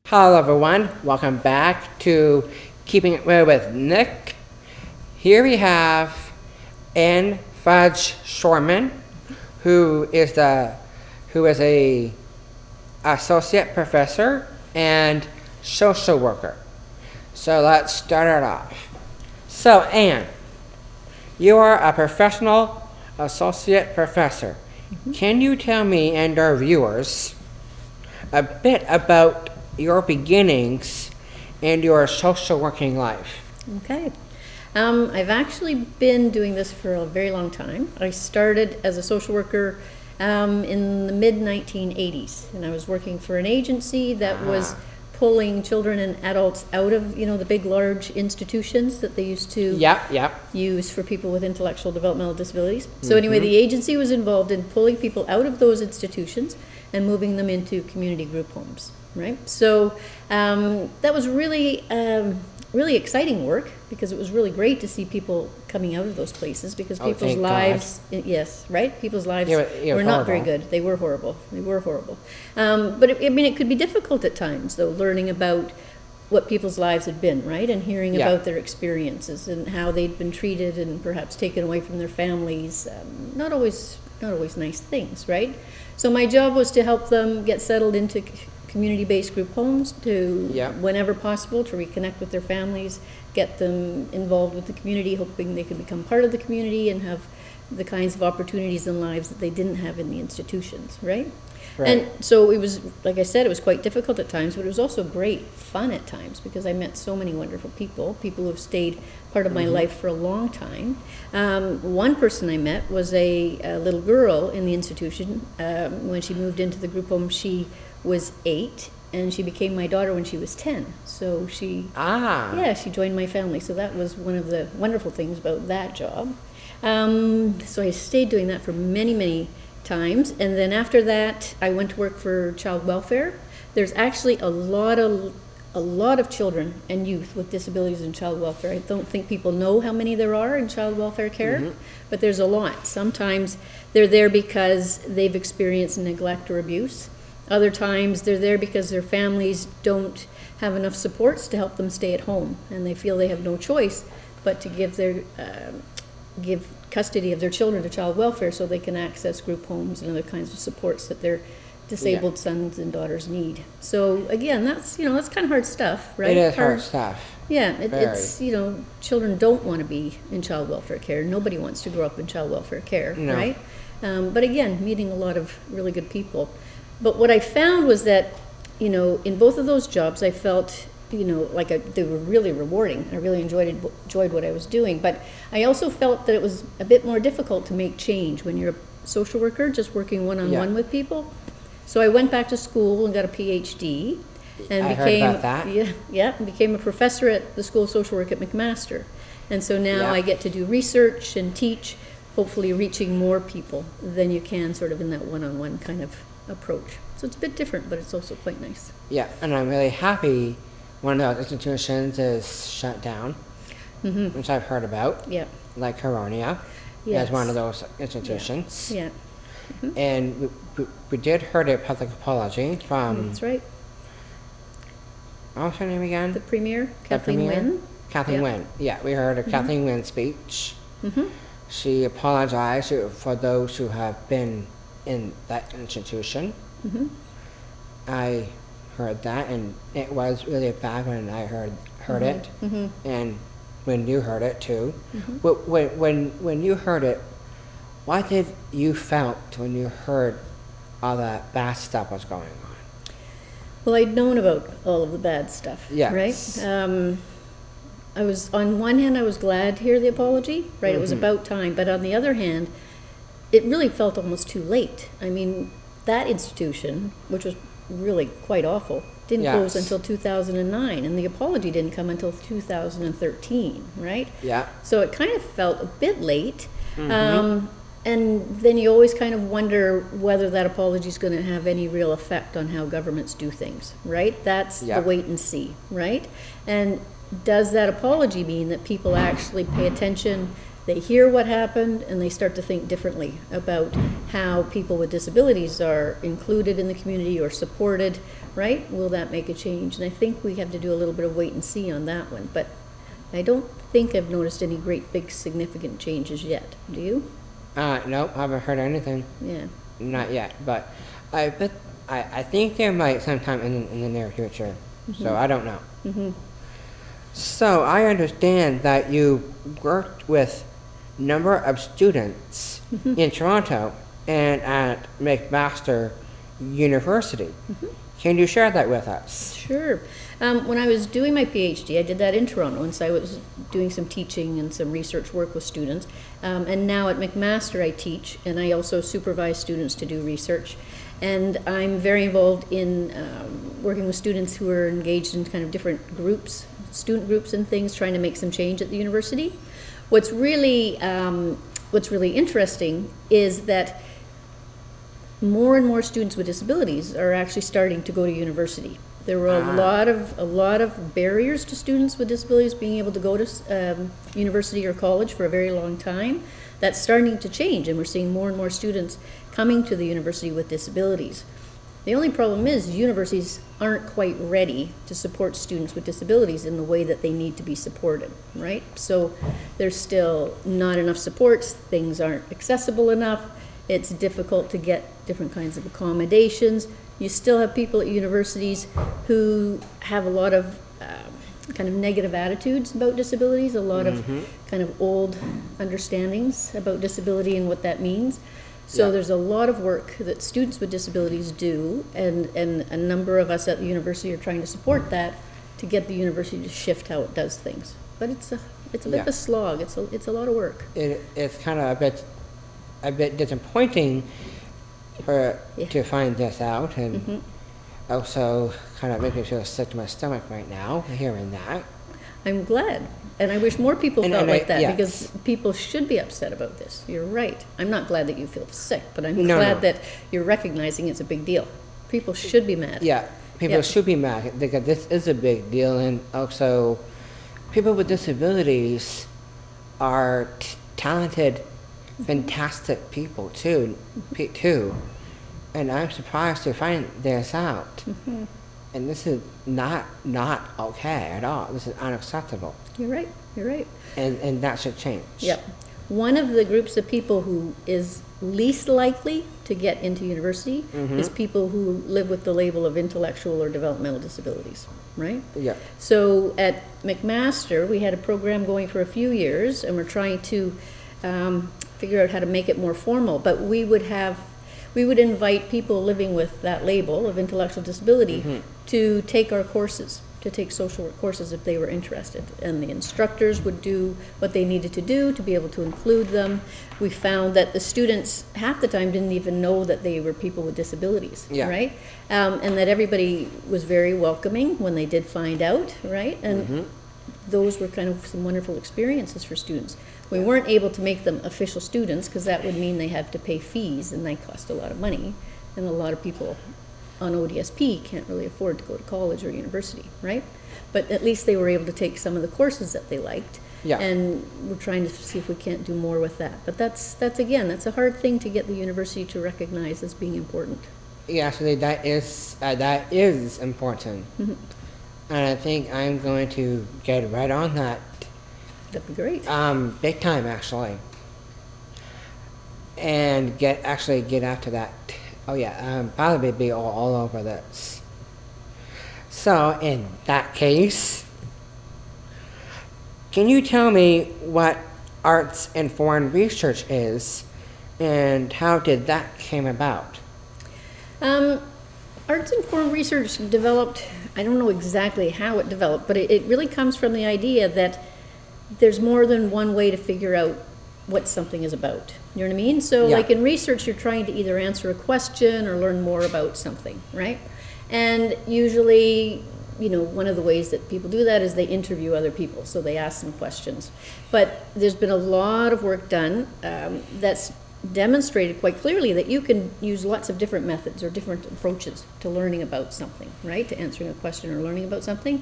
Hello everyone, welcome back to Keeping It Real with Nick. Here we have Ann Fudge Schormans, who is a associate professor and social worker. So let's start it off. So Ann, you are a professional associate professor. Can you tell me and our viewers a bit about your beginnings and your social working life? Okay. I've actually been doing this for a very long time. I started as a social worker in the mid-1980s, and I was working for an agency that was pulling children and adults out of, the big, large institutions that they used to use for people with intellectual developmental disabilities. So anyway, the agency was involved in pulling people out of those institutions and moving them into community group homes. Right, so that was really exciting work, because it was really great to see people coming out of those places, because people's lives, people's lives were not very good. They were horrible. But it could be difficult at times, though, learning about what people's lives had been, right, and hearing about their experiences and how they'd been treated and perhaps taken away from their families. Not always nice things, right? So my job was to help them get settled into community-based group homes, to whenever possible, to reconnect with their families, get them involved with the community, hoping they could become part of the community and have the kinds of opportunities in lives that they didn't have in the institutions, right? And so it was, like I said, it was quite difficult at times, but it was also great fun at times, because I met so many wonderful people who have stayed part of my life for a long time. One person I met was a little girl in the institution. When she moved into the group home, she was 8, and she became my daughter when she was 10. So she joined my family. So that was one of the wonderful things about that job. So I stayed doing that for many, many times, and then after that I went to work for child welfare. There's actually a lot of children and youth with disabilities in child welfare. I don't think people know how many there are in child welfare care, but there's a lot. Sometimes they're there because they've experienced neglect or abuse. Other times they're there because their families don't have enough supports to help them stay at home, and they feel they have no choice but to give custody of their children to child welfare so they can access group homes and other kinds of supports that their disabled sons and daughters need. So again, that's kind of hard stuff, right? It is hard stuff. Yeah, it's children don't want to be in child welfare care. Nobody wants to grow up in child welfare care, right? But again, meeting a lot of really good people. But what I found was that, in both of those jobs, I felt, they were really rewarding. I really enjoyed what I was doing. But I also felt that it was a bit more difficult to make change when you're a social worker, just working one-on-one with people. So I went back to school and got a PhD, and became a professor at the School of Social Work at McMaster. And so now I get to do research and teach, hopefully reaching more people than you can sort of in that one-on-one kind of approach. So it's a bit different, but it's also quite nice. Yeah, and I'm really happy one of those institutions is shut down, which I've heard about. Yeah, like Coronia as one of those institutions. Yeah. And we did heard a public apology from. That's right. What was her name again? The Premier, Kathleen Wynne. Kathleen Wynne. Yeah, we heard a Kathleen Wynne speech. She apologized for those who have been in that institution. I heard that, and it was really bad when I heard it, and when you heard it too. When you heard it, what did you felt when you heard all that bad stuff was going on? Well, I'd known about all of the bad stuff, right? I was, on one hand, I was glad to hear the apology, right? It was about time. But on the other hand, it really felt almost too late. I mean, that institution, which was really quite awful, didn't close until 2009, and the apology didn't come until 2013, right? Yeah. So it kind of felt a bit late. And then you always kind of wonder whether that apology is going to have any real effect on how governments do things, right? That's the wait and see, right? And does that apology mean that people actually pay attention they hear what happened and they start to think differently about how people with disabilities are included in the community or supported, right? Will that make a change? And I think we have to do a little bit of wait and see on that one, but I don't think I've noticed any great big significant changes yet. Do you? Nope, haven't heard anything. Yeah. Not yet, but I think there might sometime in the near future. So I don't know. So I understand that you worked with number of students in Toronto and at McMaster University. Can you share that with us? Sure. When I was doing my PhD, I did that in Toronto, and so I was doing some teaching and some research work with students. And now at McMaster I teach, and I also supervise students to do research. And I'm very involved in working with students who are engaged in kind of different groups, student groups and things, trying to make some change at the university. What's really interesting is that more and more students with disabilities are actually starting to go to university. There were a lot of barriers to students with disabilities being able to go to university or college for a very long time. That's starting to change, and we're seeing more and more students coming to the university with disabilities. The only problem is universities aren't quite ready to support students with disabilities in the way that they need to be supported, right? So there's still not enough supports, things aren't accessible enough, it's difficult to get different kinds of accommodations. You still have people at universities who have a lot of kind of negative attitudes about disabilities, a lot of kind of old understandings about disability and what that means. So there's a lot of work that students with disabilities do, and a number of us at the university are trying to support that to get the university to shift how it does things. But it's a bit of a slog. It's a lot of work. It's kind of a bit disappointing to find this out, and also kind of makes me feel sick to my stomach right now hearing that. I'm glad. And I wish more people felt like that, because people should be upset about this. You're right. I'm not glad that you feel sick, but I'm glad that you're recognizing it's a big deal. People should be mad. Yeah, people should be mad, because this is a big deal, and also people with disabilities are talented, fantastic people too. And I'm surprised to find this out. And this is not okay at all. This is unacceptable. You're right. You're right. And that should change. Yep. One of the groups of people who is least likely to get into university is people who live with the label of intellectual or developmental disabilities, right? Yeah. So at McMaster, we had a program going for a few years, and we're trying to figure out how to make it more formal. But we would invite people living with that label of intellectual disability to take our courses, to take social work courses if they were interested. And the instructors would do what they needed to do to be able to include them. We found that the students half the time didn't even know that they were people with disabilities, right? And that everybody was very welcoming when they did find out, right? And those were kind of some wonderful experiences for students. We weren't able to make them official students, because that would mean they had to pay fees, and they cost a lot of money. And a lot of people on ODSP can't really afford to go to college or university, right? But at least they were able to take some of the courses that they liked. And we're trying to see if we can't do more with that. But that's a hard thing to get the university to recognize as being important. Yeah, actually, that is important. And I think I'm going to get right on that. That'd be great. Big time, actually. And get after that. Oh yeah, probably be all over this. So in that case, can you tell me what arts-informed research is, and how did that came about? Arts-informed research developed, I don't know exactly how it developed, but it really comes from the idea that there's more than one way to figure out what something is about. You know what I mean? So like in research, you're trying to either answer a question or learn more about something, right? And usually, one of the ways that people do that is they interview other people, so they ask them questions. But there's been a lot of work done that's demonstrated quite clearly that you can use lots of different methods or different approaches to learning about something, right? To answering a question or learning about something.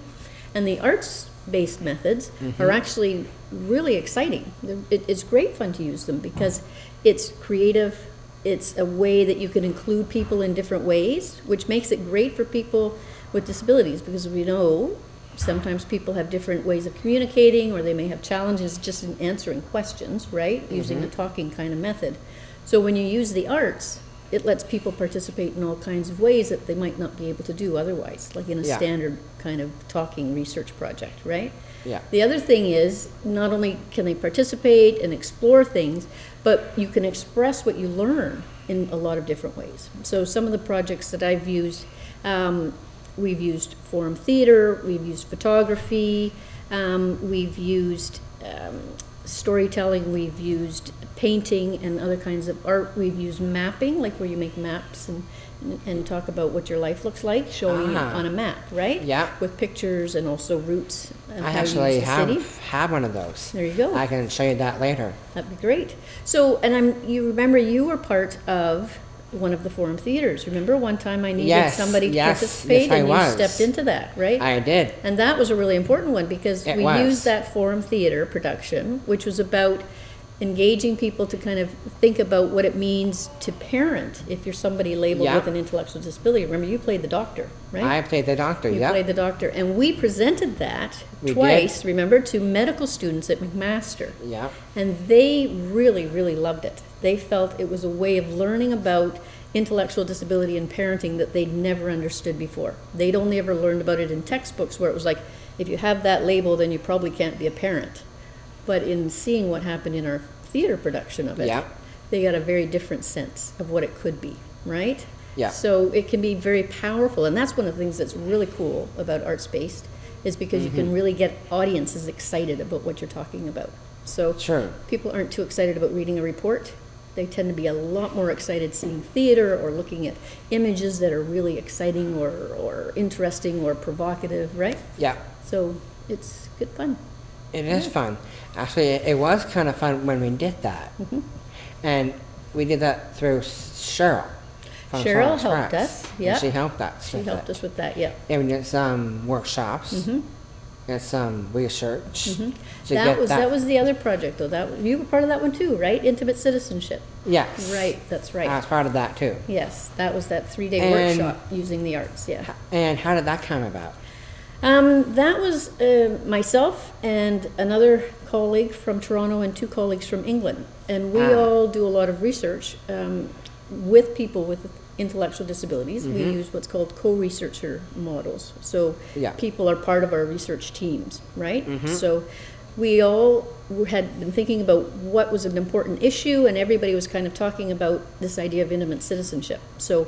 And the arts based methods are actually really exciting. It's great fun to use them because it's creative. It's a way that you can include people in different ways, which makes it great for people with disabilities, because we know sometimes people have different ways of communicating, or they may have challenges just in answering questions, right? Using a talking kind of method. So when you use the arts, it lets people participate in all kinds of ways that they might not be able to do otherwise, like in a standard kind of talking research project, right? Yeah. The other thing is, not only can they participate and explore things, but you can express what you learn in a lot of different ways. So some of the projects that I've used, we've used forum theater, we've used photography, we've used storytelling, we've used painting and other kinds of art, we've used mapping, like where you make maps and talk about what your life looks like, showing it on a map, right? Yeah. With pictures and also routes of I how actually you use the city. have one of those. There you go. I can show you that later. That'd be great. So, and you remember you were part of one of the forum theaters. Remember one time I needed somebody to participate, and you stepped into that, right? I did. And that was a really important one because we used that forum theater production, which was about engaging people to kind of think about what it means to parent if you're somebody labeled with an intellectual disability. Remember, you played the doctor, right? I played the doctor, You played the doctor. And we presented that twice, remember, to medical students at McMaster. Yeah. And they really, really loved it. They felt it was a way of learning about intellectual disability and parenting that they'd never understood before. They'd only ever learned about it in textbooks where it was like, if you have that label, then you probably can't be a parent. But in seeing what happened in our theater production of it, they got a very different sense of what it could be, right? Yeah. So it can be very powerful, and that's one of the things that's really cool about arts-based, is because you can really get audiences excited about what you're talking about. So people aren't too excited about reading a report. They tend to be a lot more excited seeing theater or looking at images that are really exciting or interesting or provocative, right? Yeah. So it's good fun. It is fun. Actually, it was kind of fun when we did that. And we did that through Cheryl. Cheryl helped us, She helped us. She helped us with that, yeah. And we did some workshops and some research. That was the other project, though. You were part of that one too, right? Intimate citizenship. Yes. Right, that's right. I was part of that too. Yes, that was that 3-day workshop using the arts, yeah. And how did that come about? That was myself and another colleague from Toronto and 2 colleagues from England. And we all do a lot of research with people with intellectual disabilities. We use what's called co-researcher models. So people are part of our research teams, right? So we all had been thinking about what was an important issue, and everybody was kind of talking about this idea of intimate citizenship. So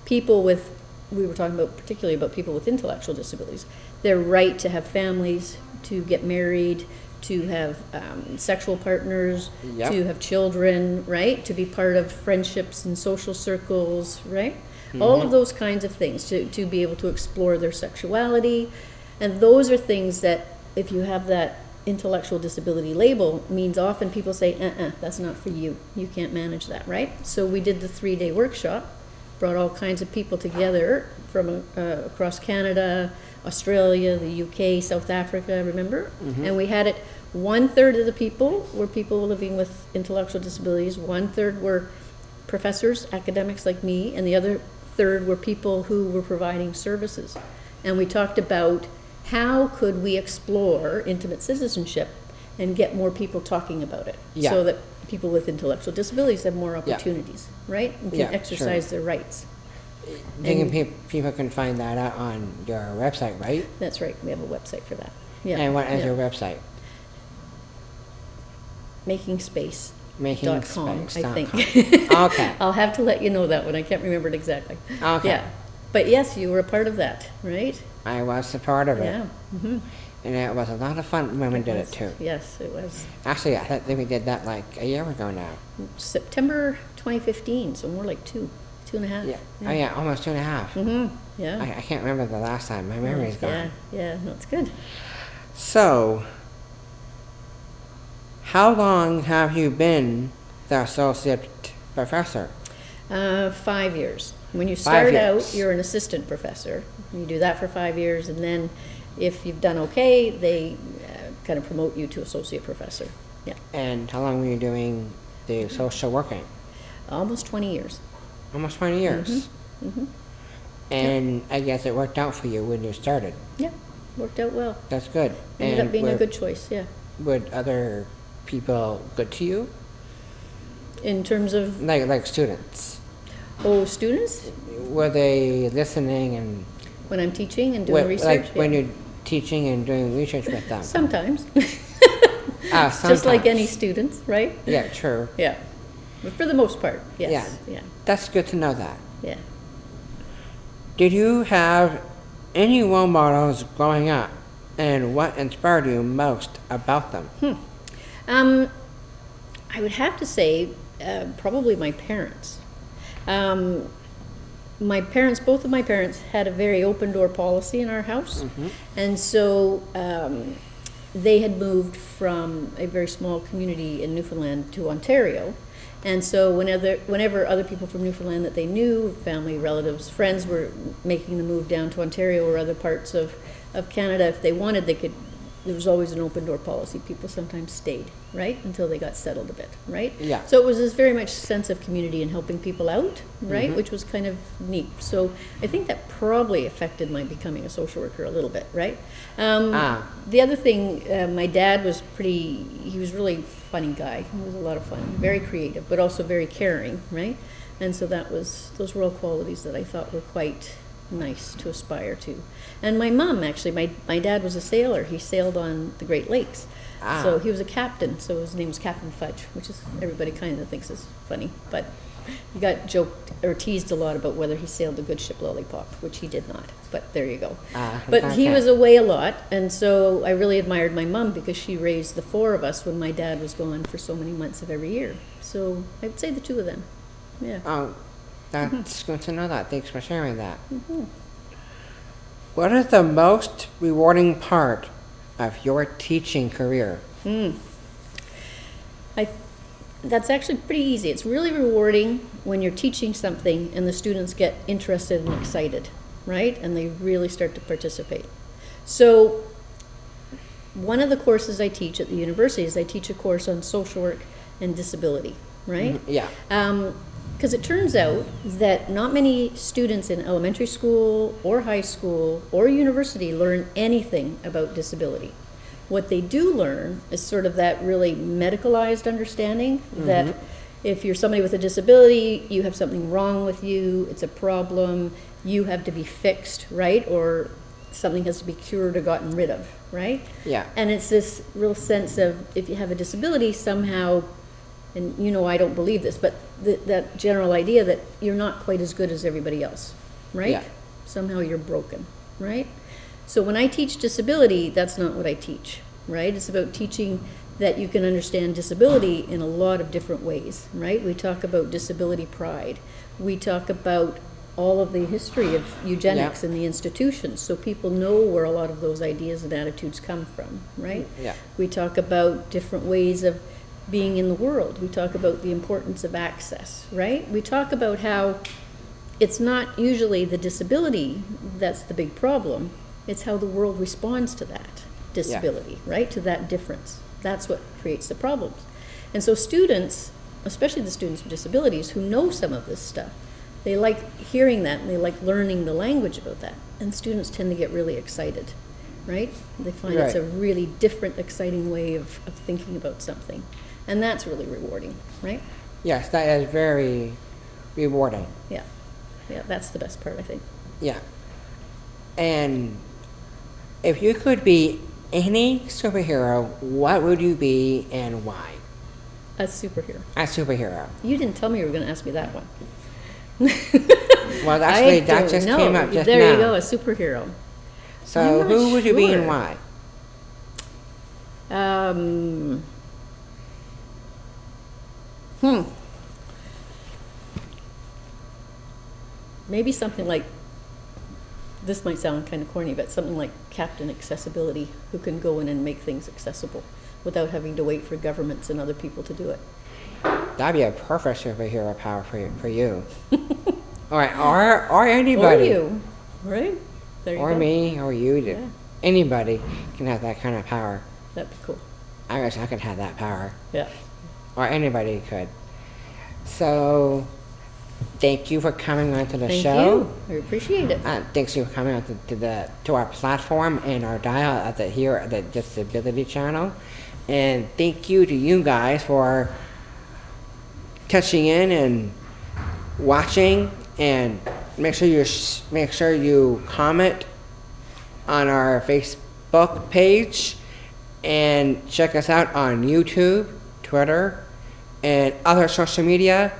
people with, we were talking about particularly about people with intellectual disabilities, their right to have families, to get married, to have sexual partners, to have children, right? To be part of friendships and social circles, right? All of those kinds of things, to be able to explore their sexuality. And those are things that, if you have that intellectual disability label, means often people say, that's not for you. You can't manage that, right? So we did the 3-day workshop, brought all kinds of people together from across Canada, Australia, the UK, South Africa, remember? And we had it, 1/3 of the people were people living with intellectual disabilities, 1/3 were professors, academics like me, and the other 1/3 were people who were providing services. And we talked about how could we explore intimate citizenship and get more people talking about it, so that people with intellectual disabilities have more opportunities, right? And can exercise their rights. People can find that out on your website, right? That's right. We have a website for that. Yeah. And what is your website? MakingSpace.com, I think. Okay. I'll have to let you know that one. I can't remember it exactly. Okay. Yeah. But yes, you were a part of that, right? I was a part of it. Yeah. And it was a lot of fun when we did it too. Yes, it was. Actually, I think we did that like a year ago now. September 2015, so more like 2.5. Yeah. Oh yeah, almost 2.5. Yeah. I can't remember the last time. My memory's gone. Yeah, no, it's good. So, how long have you been the associate professor? 5 years. When you start out, you're an assistant professor. You do that for 5 years, and then If you've done okay, they kind of promote you to associate professor. Yeah. And how long were you doing the social working? Almost 20 years. Almost 20 years. And I guess it worked out for you when you started. Yeah, worked out well. That's good. Ended and up being a good choice, yeah. Were other people good to you? In terms of? Like students? Oh, students? Were they listening and... When I'm teaching and doing research? Like when you're teaching and doing research with them? Sometimes. Sometimes. Just like any students, right? Yeah, true. Yeah. But for the most part, yes. Yeah. That's good to know that. Yeah. Did you have any role models growing up, and what inspired you most about them? I would have to say probably my parents. Both of my parents had a very open door policy in our house. And so they had moved from a very small community in Newfoundland to Ontario. And so whenever other people from Newfoundland that they knew, family, relatives, friends, were making the move down to Ontario or other parts of Canada, if they wanted, they could. There was always an open door policy. People sometimes stayed, right, until they got settled a bit, right? Yeah. So it was this very much sense of community and helping people out, right, which was kind of neat. So I think that probably affected my becoming a social worker a little bit, right? The other thing, my dad was he was really a funny guy. He was a lot of fun, very creative, but also very caring, right? And so those were all qualities that I thought were quite nice to aspire to. And my mom, actually, my dad was a sailor. He sailed on the Great Lakes. So he was a captain, so his name was Captain Fudge, which is, everybody kind of thinks is funny. But he got joked or teased a lot about whether he sailed the good ship Lollipop, which he did not. But there you go. But he was away a lot, and so I really admired my mom because she raised the four of us when my dad was gone for so many months of every year. So I would say the two of them. Yeah. Oh, that's good to know that. Thanks for sharing that. What is the most rewarding part of your teaching career? That's actually pretty easy. It's really rewarding when you're teaching something and the students get interested and excited, right? And they really start to participate. So one of the courses I teach at the university is I teach a course on social work and disability, right? Yeah. Because it turns out that not many students in elementary school or high school or university learn anything about disability. What they do learn is sort of that really medicalized understanding that if you're somebody with a disability, you have something wrong with you, it's a problem, you have to be fixed, right? Or something has to be cured or gotten rid of, right? Yeah. And it's this real sense of if you have a disability somehow, and I don't believe this, but that general idea that you're not quite as good as everybody else, right? Yeah. Somehow you're broken, right? So when I teach disability, that's not what I teach, right? It's about teaching that you can understand disability in a lot of different ways, right? We talk about disability pride. We talk about all of the history of eugenics in the institutions, so people know where a lot of those ideas and attitudes come from, right? Yeah. We talk about different ways of being in the world. We talk about the importance of access, right? We talk about how it's not usually the disability that's the big problem. It's how the world responds to that disability, right? To that difference. That's what creates the problems. And so students, especially the students with disabilities who know some of this stuff, they like hearing that and they like learning the language about that. And students tend to get really excited, right? They find it's a really different, exciting way of thinking about something. And that's really rewarding, right? Yes, that is very rewarding. Yeah. Yeah, that's the best part, I think. Yeah. And if you could be any superhero, what would you be and why? A superhero. A superhero. You didn't tell me you were going to ask me that one. Well, actually, that just came up just now. There you go, a superhero. So who would you be and why? Maybe something like, this might sound kind of corny, but something like Captain Accessibility, who can go in and make things accessible without having to wait for governments and other people to do it. That'd be a perfect superhero power for you. All right, or anybody. Or you, right? There you or go. me, or you. Yeah. anybody can have that kind of power. That'd be cool. I wish I could have that power, Yeah. or anybody could. So, thank you for coming onto the Thank show. you. I appreciate it. Thanks for coming out to our platform and our dial here at the Disability Channel, and thank you to you guys for touching in and watching. And make sure you comment on our Facebook page, and check us out on YouTube, Twitter, and other social media.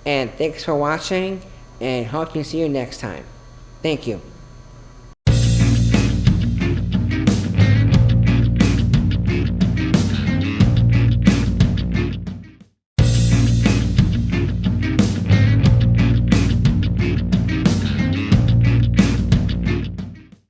And thanks for watching, and hope to see you next time. Thank you.